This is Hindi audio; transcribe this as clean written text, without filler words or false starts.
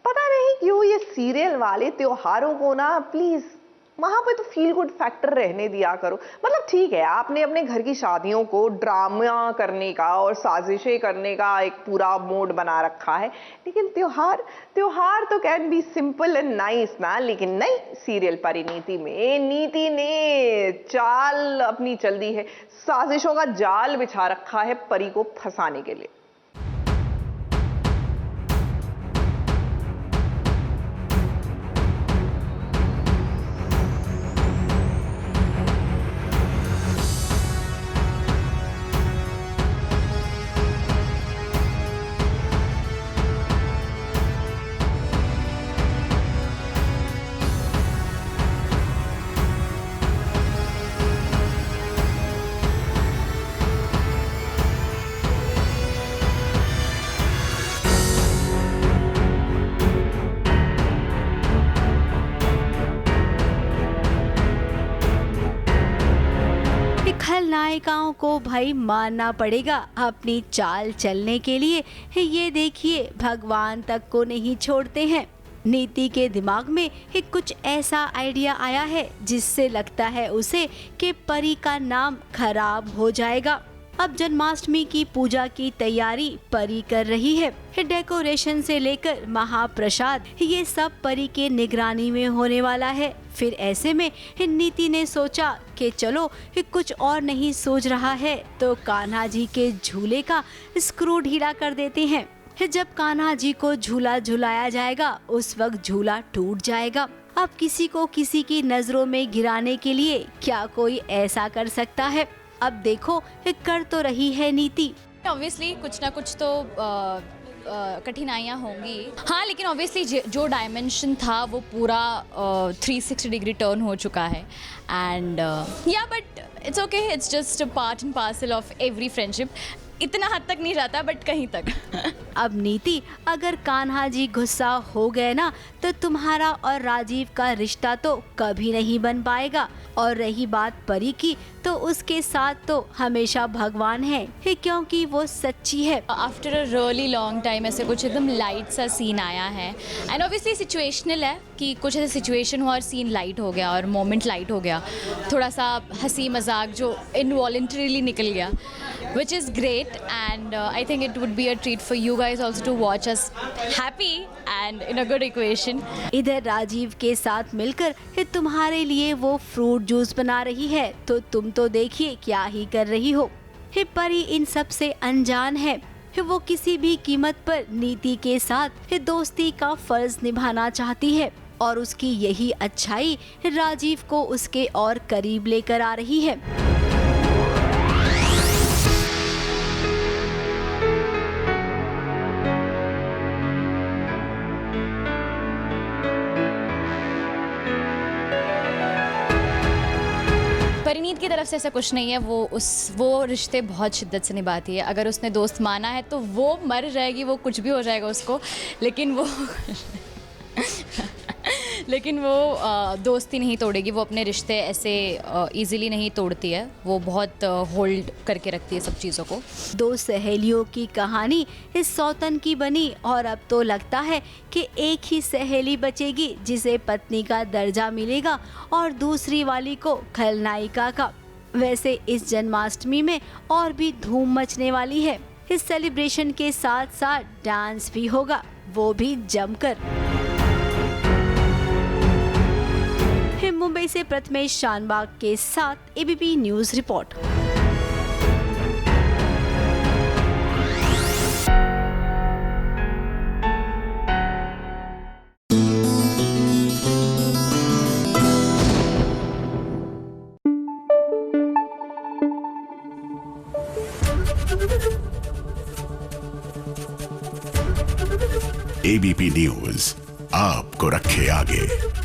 पता नहीं क्यों ये सीरियल वाले त्योहारों को ना प्लीज वहां पे तो फील गुड फैक्टर रहने दिया करो। मतलब ठीक है, आपने अपने घर की शादियों को ड्रामा करने का और साजिशें करने का एक पूरा मोड बना रखा है, लेकिन त्योहार त्योहार तो can be simple and nice ना। लेकिन नहीं, सीरियल परिणीति में नीति ने चाल अपनी चल दी है, साजिशों का जाल बिछा रखा है परी को फंसाने के लिए। खलनायिकाओं को भाई मानना पड़ेगा अपनी चाल चलने के लिए। ये देखिए, भगवान तक को नहीं छोड़ते हैं। नीति के दिमाग में एक कुछ ऐसा आइडिया आया है जिससे लगता है उसे कि परी का नाम खराब हो जाएगा। अब जन्माष्टमी की पूजा की तैयारी परी कर रही है। डेकोरेशन से लेकर महाप्रसाद ये सब परी के निगरानी में होने वाला है। फिर ऐसे में नीति ने सोचा कि चलो कुछ और नहीं सोच रहा है तो कान्हा जी के झूले का स्क्रू ढीला कर देते हैं। जब कान्हा जी को झूला झुलाया जाएगा उस वक्त झूला टूट जाएगा। अब किसी को किसी की नजरों में गिराने के लिए क्या कोई ऐसा कर सकता है? अब देखो कर तो रही है नीति। ऑब्वियसली कुछ ना कुछ तो कठिनाइयाँ होंगी, हाँ, लेकिन ऑब्वियसली जो डायमेंशन था वो पूरा 360 डिग्री टर्न हो चुका है। एंड या but it's okay, it's just part and parcel of every friendship. इतना हद तक नहीं जाता बट कहीं तक। अब नीति, अगर कान्हा जी गुस्सा हो गए ना तो तुम्हारा और राजीव का रिश्ता तो कभी नहीं बन पाएगा। और रही बात परी की, तो उसके साथ तो हमेशा भगवान है क्योंकि वो सच्ची है। After a really long time ऐसे कुछ एकदम लाइट सा सीन आया है। एंड ऑब्वियसली सिचुएशनल है कि कुछ ऐसे सिचुएशन हुआ और सीन लाइट हो गया और मोमेंट लाइट हो गया, थोड़ा सा हंसी मजाक जो इनवॉलंटरीली निकल गया, which is great, and I think it would be a treat for you guys also to watch us happy and in a good equation. इधर राजीव के साथ मिलकर तुम्हारे लिए वो फ्रूट जूस बना रही है, तो तुम तो देखिए क्या ही कर रही हो। परी इन सब से अनजान है। वो किसी भी कीमत पर नीति के साथ दोस्ती का फर्ज निभाना चाहती है और उसकी यही अच्छाई राजीव को उसके और करीब लेकर आ रही है। परिणीत की तरफ से ऐसा कुछ नहीं है, वो रिश्ते बहुत शिद्दत से निभाती है। अगर उसने दोस्त माना है तो वो मर जाएगी, वो कुछ भी हो जाएगा उसको, लेकिन वो दोस्ती नहीं तोड़ेगी। वो अपने रिश्ते ऐसे इजीली नहीं तोड़ती है, वो बहुत होल्ड करके रखती है सब चीज़ों को। दो सहेलियों की कहानी इस सौतन की बनी और अब तो लगता है कि एक ही सहेली बचेगी जिसे पत्नी का दर्जा मिलेगा और दूसरी वाली को खलनायिका का। वैसे इस जन्माष्टमी में और भी धूम मचने वाली है। इस सेलिब्रेशन के साथ साथ डांस भी होगा, वो भी जमकर। मुंबई से प्रथमेश शानबाग के साथ ABP news report. ABP news आपको रखे आगे।